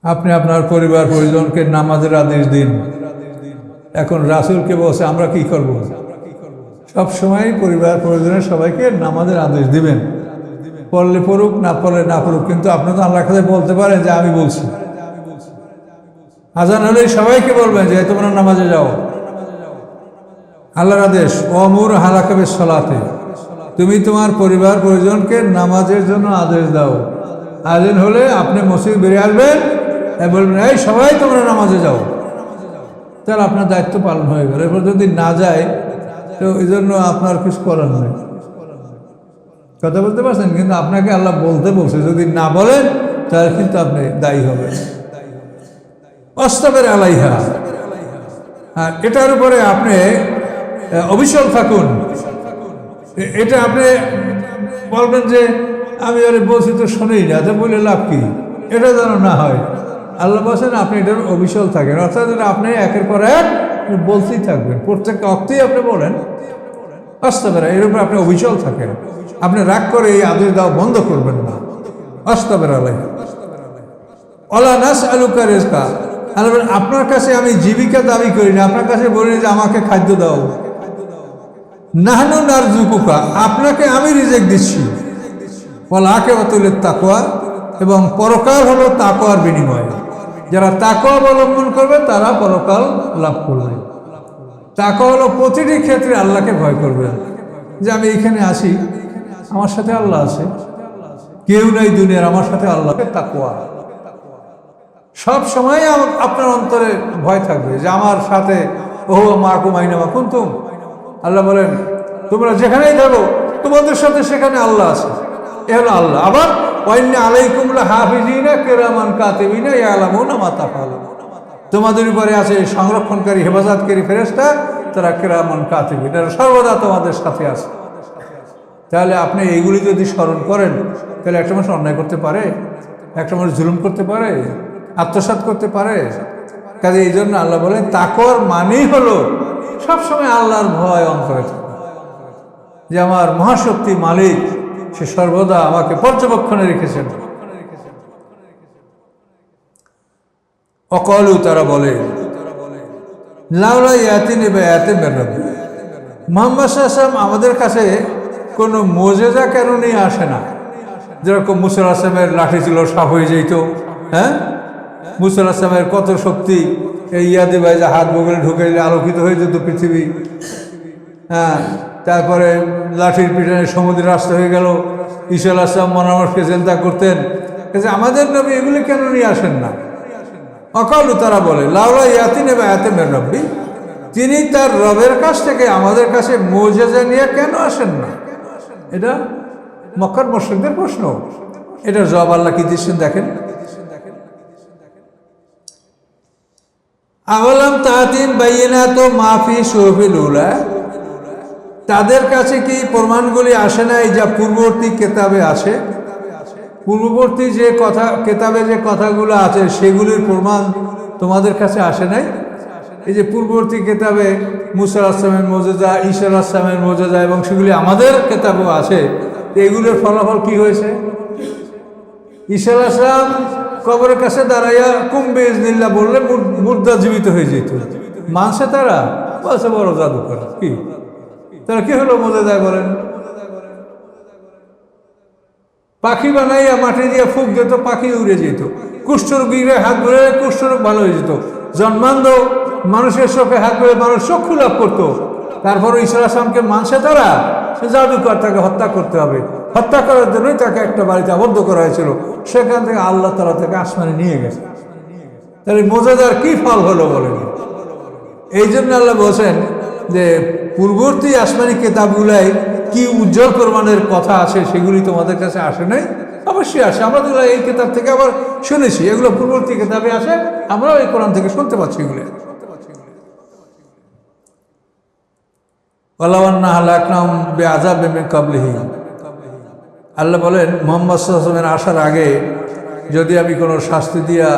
আপনি আপনার পরিবার পরিজনকে নামাজের আদেশ দিন। এখন রাসূলকে বলছে আমরা কি করব? সব সময় পরিবার পরিজনের সবাইকে নামাজের আদেশ দিবেন, পড়লে পড়ুক, না পড়লে না পড়ুক, কিন্তু আপনি তো আল্লাহর কাছে বলতে পারেন যে আমি বলছি। আজান হলেই সবাইকে বলবেন যে তোমরা নামাজে যাও, আল্লাহর আদেশ। অমুর হালাকা বিস সালাতে, তুমি তোমার পরিবার পরিজনকে নামাজের জন্য আদেশ দাও। আজান হলে আপনি মসজিদ বেরিয়ে আসবেন, বলবেন এই সবাই তোমরা নামাজে যাও, তাহলে আপনার দায়িত্ব পালন হয়ে গেল। এরপর যদি না যায় তো এই জন্য আপনার কিছু করার নেই। কথা বলতে পারছেন? কিন্তু আপনাকে আল্লাহ বলতে বলছে, যদি না বলেন তাহলে কিন্তু আপনি দায়ী হবেন। অস্তাবের আলাইহা, আর এটার উপরে আপনি অবিচল থাকুন। এটা আপনি বলবেন যে আমি আরে বলছি তো শোনেই না, তো বলে লাভ কি? এটা যেন না হয়। আল্লাহ বলছেন আপনি এটার অবিচল থাকেন, অর্থাৎ আপনি একের পর এক বলতেই থাকবেন, প্রত্যেক অক্তেই আপনি বলেন অস্তাবেরা, এর উপরে আপনি অবিচল থাকেন। আপনি রাগ করে এই আদেশ দেওয়া বন্ধ করবেন না। অস্তাবের আলাইহা অলা নাস আলুকা রিজকা, আপনার কাছে আমি জীবিকা দাবি করি না, আপনার কাছে বলি যে আমাকে খাদ্য দাও। নাহনু নারযুকুকা, আপনাকে আমি রিজিক দিচ্ছি। ওয়াল আকিবাতুল তাকওয়া, এবং পরকাল হলো তাকওয়ার বিনিময়। যারা তাকওয়া অবলম্বন করবে তারা পরকাল লাভ করবে। তাকওয়া হলো প্রতিটি ক্ষেত্রে আল্লাহকে ভয় করবে, যে আমি এখানে আছি, আমার সাথে আল্লাহ আছে, কেউ নাই দুনিয়ার, আমার সাথে আল্লাহ। তাকওয়া সব সময় আপনার অন্তরে ভয় থাকবে যে আমার সাথে ওহু মাকুম আইনামা কুনতুম। আল্লাহ বলেন তোমরা যেখানেই থাকো তোমাদের সাথে সেখানে আল্লাহ আছে। এ হলো আল্লাহ। আবার ওয়াইন্না আলাইকুম লাহাফিজিনা কিরামান কাতিবিনা ইয়ালামুনা মা তাফআলুন, তোমাদের উপরে আছে সংরক্ষণকারী, হেফাজতকারী ফেরেশতা, তারা কিরামান কাতিবিন, তারা সর্বদা তোমাদের সাথে আছে। তাহলে আপনি এইগুলি যদি স্মরণ করেন তাহলে একটা মানুষ অন্যায় করতে পারে, একটা মানুষ জুলুম করতে পারে, আত্মসাৎ করতে পারে। কাজে এই জন্য আল্লাহ বলেন তাকওয়ার মানেই হলো সবসময় আল্লাহর ভয় অন্তরে থাকে, যে আমার মহাশক্তি মালিক সে সর্বদা আমাকে পর্যবেক্ষণে রেখেছেন। অকলু, তারা বলে লাউলা ইয়াতিন বা ইয়াতিন মির রাব্বি, মুহাম্মদ সাল্লাল্লাহু আলাইহি ওয়াসাল্লাম আমাদের কাছে কোনো মুজিজা কেন নিয়ে আসে না? যেরকম মুসা আলাইহিস সালামের লাঠি ছিল, সাফ হয়ে যেত। হ্যাঁ, মুসা আলাইহিস সালামের কত শক্তি, এই ইয়াদি বাইজা হাত বগলে ঢুকাইলে আলোকিত হয়ে যেত পৃথিবী। হ্যাঁ, তারপরে লাঠির পিছনে সমুদ্রের রাস্তা হয়ে গেল। ঈসা আলাইহিস সালাম মানুষকে চিন্তা করতেন, আমাদের নবী এগুলি কেন নিয়ে আসেন না? অকালু, তারা বলে লাউলা ইয়াতিন বা ইয়াতিন মির রাব্বি, তিনি তার রবের কাছ থেকে আমাদের কাছে মুজিজা নিয়ে কেন আসেন না? এটা মক্কার মুশরিকদের প্রশ্ন। এটার জবাব আল্লাহ কি দিচ্ছেন দেখেন। আওয়ালাম তাতিম বাইয়িনাতু মা ফি সুহুফিল উলা, তাদের কাছে কি প্রমাণগুলি আসে নাই যা পূর্ববর্তী কিতাবে আছে? পূর্ববর্তী যে কথা, কিতাবে যে কথাগুলো আছে সেগুলির প্রমাণ তোমাদের কাছে আসে নাই? এই যে পূর্ববর্তী কিতাবে মুসা আলাইহিস সালামের মুজিজা, ঈসা আলাইহিস সালামের মুজিজা, এবং সেগুলি আমাদের কিতাবেও আছে। এগুলোর ফলাফল কি হয়েছে? ঈসা আলাইহিস সালাম কবরের কাছে দাঁড়াইয়া কুম বিইজনিল্লাহ বললে মুর্দা জীবিত হয়ে যেত। মানছে তারা? বলছে বড় জাদুকর। কি তারা কি হলো মুজিজায় বলেন? পাখি বানাইয়া মাটি দিয়ে ফুক দিত, পাখি উড়ে যেত। কুষ্ঠরোগীরা হাত ধরে কুষ্ঠরোগ ভালো হয়ে যেত। জন্মান্ধ মানুষের চোখে হাত ধরে মানুষ চক্ষু লাভ করতো। তারপর ঈসা আলাইহিস সালামকে মানছে তারা, সে জাদুকর, তাকে হত্যা করতে হবে। হত্যা করার জন্যই তাকে একটা বাড়িতে আবদ্ধ করা হয়েছিল। সেখান থেকে আল্লাহ তাআলা তাকে আসমানে নিয়ে গেছে। তাহলে মুজিজার কি ফল হলো বলেন? এই জন্য আল্লাহ বলছেন যে পূর্ববর্তী আসমানি কিতাবগুলাই কি উজ্জ্বল প্রমাণের কথা আছে সেগুলি তোমাদের কাছে আসে নাই? অবশ্যই আসে। আমরা তো এই কিতাব থেকে আবার শুনেছি, এগুলো পূর্ববর্তী কিতাবে আসে, আমরাও এই কোরআন থেকে শুনতে পাচ্ছি এগুলো। ওয়ালাওয়ান্না হালাকনাহুম বিআযাবিম মিন ক্বাবলিহি, আল্লাহ বলেন মুহাম্মদ সাল্লাল্লাহু আলাইহি ওয়াসাল্লামের আসার আগে যদি আমি কোনো শাস্তি দিয়া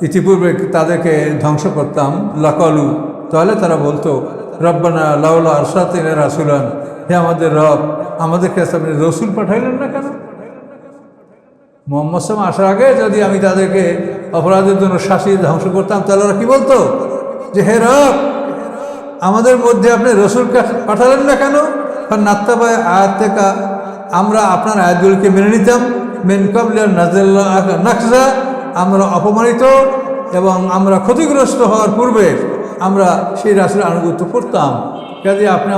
ইতিপূর্বে তাদেরকে ধ্বংস করতাম, লাকালু, তাহলে তারা বলতো রব্বানা লাউলা আরসালতা রাসূলান, হে আমাদের রব, আমাদের কাছে আপনি রসুল পাঠাইলেন না কেন? মুহাম্মদ সাল্লাল্লাহু আলাইহি ওয়াসাল্লাম আসার আগে যদি আমি তাদেরকে অপরাধের জন্য শাস্তি ধ্বংস করতাম, তাহলে ওরা কি বলতো যে হে রব, আমাদের মধ্যে আপনি রসুল পাঠালেন না কেন? নাত্তাবায় আয়াত থেকে আমরা আপনার আয়াতগুলিকে মেনে নিতাম, মেন কাবলিয়া নাজিল্লা নাকজা, আমরা অপমানিত এবং আমরা ক্ষতিগ্রস্ত হওয়ার পূর্বে আমরা সেই রাসূলের আনুগত্য করতাম। কাজে আপনি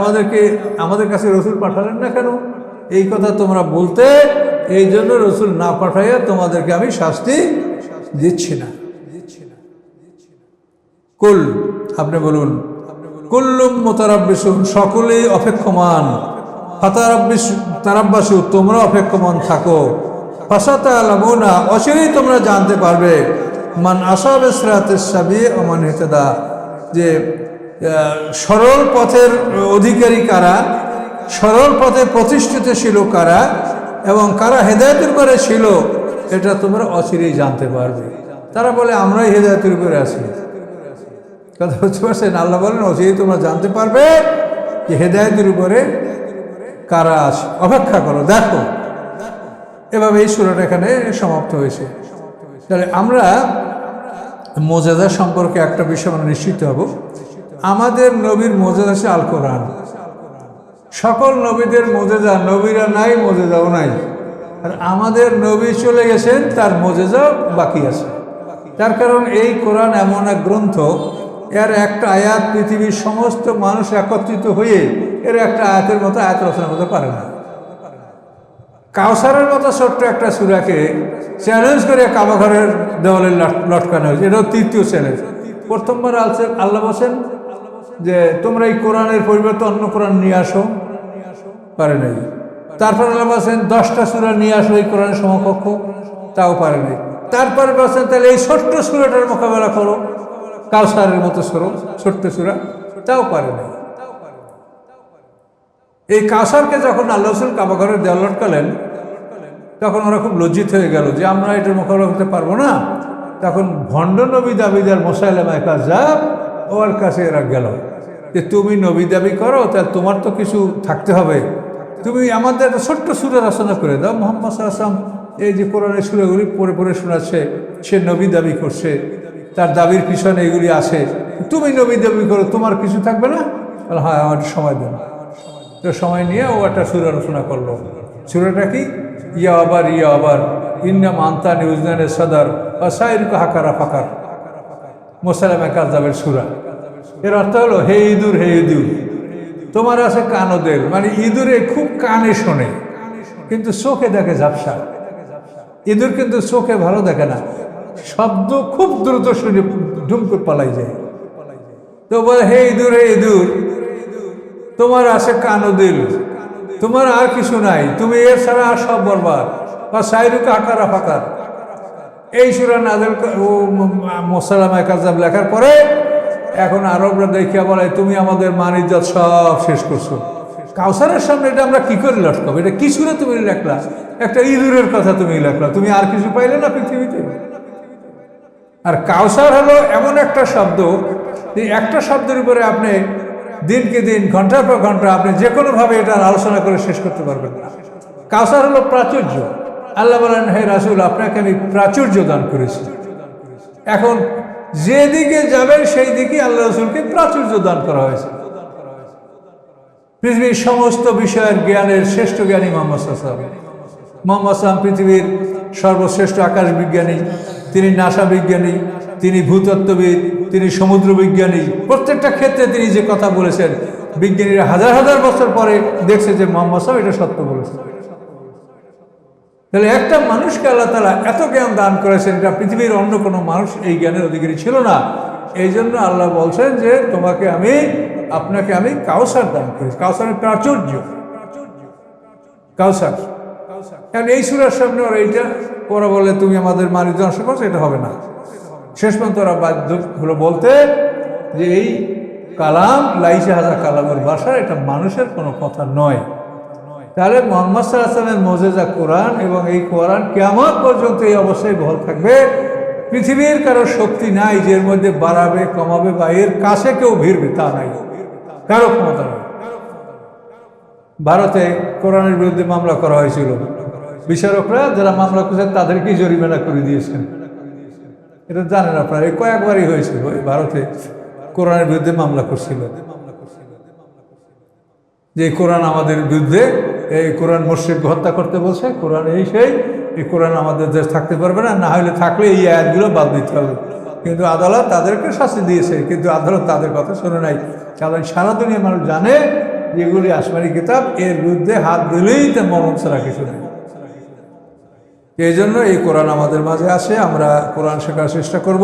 আমাদের কাছে রসুল পাঠালেন না কেন? এই কথা তোমরা বলতে, এই জন্য রসুল না পাঠাইয়া তোমাদেরকে আমি শাস্তি দিচ্ছি না। কুল, আপনি বলুন, কুল্লুম মুতারাব্বিসুন, সকলেই অপেক্ষমান, তারাব্বাসু, তোমরা অপেক্ষমান থাকো, ফাসাতা'লামুনা, অচিরেই তোমরা জানতে পারবে, মান আসাবে সিরাতিস সাবি ওয়া মান ইহতাদা, যে সরল পথের অধিকারী কারা, সরল পথে প্রতিষ্ঠিত ছিল কারা, এবং কারা হেদায়েতের উপরে ছিল, এটা তোমরা অচিরেই জানতে পারবে। তারা বলে আমরাই হেদায়েতের উপরে আছি। কথা বুঝতে পারছেন? আল্লাহ বলেন অচিরেই তোমরা জানতে পারবে যে হেদায়েতের উপরে কারা আছে, অপেক্ষা করো, দেখো। এভাবে এই সূরাটা এখানে সমাপ্ত হয়েছে। তাহলে আমরা মুজিজা সম্পর্কে একটা বিষয় আমরা নিশ্চিত হব, আমাদের নবীর মুজিজা আছে আল কোরআন। সকল নবীদের মুজিজা, নবীরা নাই, মুজিজাও নাই। আর আমাদের নবী চলে গেছেন, তার মুজিজা বাকি আছে। তার কারণ এই কোরআন এমন এক গ্রন্থ, এর একটা আয়াত পৃথিবীর সমস্ত মানুষ একত্রিত হয়ে এর একটা আয়াতের মতো আয়াত রচনা করতে পারে না। কাউসারের মতো ছোট্ট একটা সূরাকে চ্যালেঞ্জ করে কাবাঘরের দেওয়ালে লটকানো হয়েছে। এটাও তৃতীয় চ্যালেঞ্জ। প্রথমবার আল্লাহ বলছেন যে তোমরা এই কোরআনের পরিবর্তে অন্য কোরআন নিয়ে আসো, পারে নাই। তারপর আল্লাহ বলছেন 10টা সূরা নিয়ে আসো এই কোরআনের সমকক্ষ, তাও পারে নাই। তারপরে বলছেন তাহলে এই ছোট্ট সূরাটার মোকাবেলা করো, কাউসারের মতো ছোট্ট সূরা, তাও পারে নাই। এই কাউসারকে যখন আল্লাহ রাসূল কাবাঘরের দেওয়াল লটকালেন, তখন ওরা খুব লজ্জিত হয়ে গেল যে আমরা এটার মোকাবেলা করতে পারবো না। তখন ভণ্ড নবী দাবিদার মুসাইলামা কাযযাব, ওর কাছে এরা গেল যে তুমি নবী দাবি করো, তাহলে তোমার তো কিছু থাকতে হবে, তুমি আমাদের একটা ছোট্ট সূরা রচনা করে দাও। মুহাম্মদ সাল্লাল্লাহু আলাইহি ওয়াসাল্লাম এই যে কোরআনের সূরাগুলি পড়ে পড়ে শোনাচ্ছে, সে নবী দাবি করছে, তার দাবির পিছনে এগুলি আছে, তুমি নবী দাবি করো, তোমার কিছু থাকবে না? হ্যাঁ, আমার সময় দেন। তো সময় নিয়ে ও একটা সূরা রচনা করলো। সূরাটা কি? ইয়া আবার ইন্না মান্তা নিউজনানের সদর অসাইরুকা হাকারা ফাকার, মুসাইলামা কাযযাবের সূরা। এর অর্থ হলো হে ইঁদুর, হে ইঁদুর, তোমার আছে কানোদের, মানে ইঁদুরে খুব কানে শোনে কিন্তু চোখে দেখে ঝাপসা। ইঁদুর কিন্তু চোখে ভালো দেখে না, শব্দ খুব দ্রুত শুনে ধুম করে পালাই যায়। তো বলে হে ইঁদুর, হে ইঁদুর, তোমার আছে কানোদিল, তোমার আর কিছু নাই, তুমি এর ছাড়া আর সব বরবাদ। বা সাইরুকা আকারা ফাকার, এই সূরা নাযিল মুসাইলামা কাযযাব লেখার পরে এখন আরবরা দেখিয়া বলে তুমি আমাদের মান ইজ্জত সব শেষ করছো। কাউসারের সামনে এটা আমরা কি করে লটকাবো? এটা কি সূরা তুমি লেখলা? একটা ইঁদুরের কথা তুমি লেখলা, তুমি আর কিছু পাইলে না পৃথিবীতে? আর কাউসার হলো এমন একটা শব্দ, যে একটা শব্দের উপরে আপনি দিনকে দিন, ঘন্টার পর ঘন্টা আপনি যে কোনোভাবে এটা আলোচনা করে শেষ করতে পারবেন না। কাউসার হলো প্রাচুর্য। আল্লাহ বলেন হে রাসূল, আপনাকে আমি প্রাচুর্য দান করেছি। এখন যেদিকে যাবেন সেই দিকে আল্লাহ রাসূলকে প্রাচুর্য দান করা হয়েছে। পৃথিবীর সমস্ত বিষয়ের জ্ঞানের শ্রেষ্ঠ জ্ঞানী মুহাম্মদ সাল্লাল্লাহু আলাইহি ওয়াসাল্লাম। মুহাম্মদ সাল্লাল্লাহু আলাইহি ওয়াসাল্লাম পৃথিবীর সর্বশ্রেষ্ঠ আকাশ বিজ্ঞানী, তিনি নাসা বিজ্ঞানী, তিনি ভূতত্ত্ববিদ, তিনি সমুদ্র বিজ্ঞানী। প্রত্যেকটা ক্ষেত্রে তিনি যে কথা বলেছেন, বিজ্ঞানীরা হাজার হাজার বছর পরে দেখছে যে মুহাম্মদ সাল্লাল্লাহু আলাইহি ওয়াসাল্লাম এটা সত্য বলেছেন। তাহলে একটা মানুষকে আল্লাহ তাআলা এত জ্ঞান দান করেছেন, এটা পৃথিবীর অন্য কোনো মানুষ এই জ্ঞানের অধিকারী ছিল না। এই জন্য আল্লাহ বলছেন যে আপনাকে আমি কাউসার দান করেছি। কাউসারের প্রাচুর্য, কাউসার। কারণ এই সূরার সামনে ওরা এইটা ওরা বলে তুমি আমাদের মানিজ্য নষ্ট করছো, এটা হবে না। শেষ পর্যন্ত ওরা বাধ্য হলো বলতে যে এই কালাম লাইসা হাজা কালামের ভাষা, এটা মানুষের কোনো কথা নয়। তাহলে মুহাম্মদ সাল্লাল্লাহু আলাইহি ওয়াসাল্লামের মুজিজা কোরআন, এবং এই কোরআন কিয়ামত পর্যন্ত এই অবস্থায় বহাল থাকবে। পৃথিবীর কারো শক্তি নাই যে এর মধ্যে বাড়াবে কমাবে বা এর কাছে কেউ ভিড়বে, তা নাই, কারো ক্ষমতা নেই। ভারতে কোরআনের বিরুদ্ধে মামলা করা হয়েছিল, বিচারকরা যারা মামলা করেছেন তাদেরকেই জরিমানা করে দিয়েছেন। এটা জানেন আপনারা, এই কয়েকবারই হয়েছে ভারতে কোরআনের বিরুদ্ধে মামলা করছিল, যে কোরআন আমাদের বিরুদ্ধে, এই কোরআন মুশরিককে হত্যা করতে বলছে, কোরআন এই সেই, এই কোরআন আমাদের দেশ থাকতে পারবে না, না হলে থাকলে এই আয়াতগুলো বাদ দিতে হবে। কিন্তু আদালত তাদেরকে শাস্তি দিয়েছে, কিন্তু আদালত তাদের কথা শুনে নাই। কারণ সারা দুনিয়ার মানুষ জানে যেগুলি আসমানি কিতাব, এর বিরুদ্ধে হাত দিলেই তো মরণ ছাড়া কিছু নেই। এই জন্য এই কোরআন আমাদের মাঝে আসে, আমরা কোরআন শেখার চেষ্টা করব।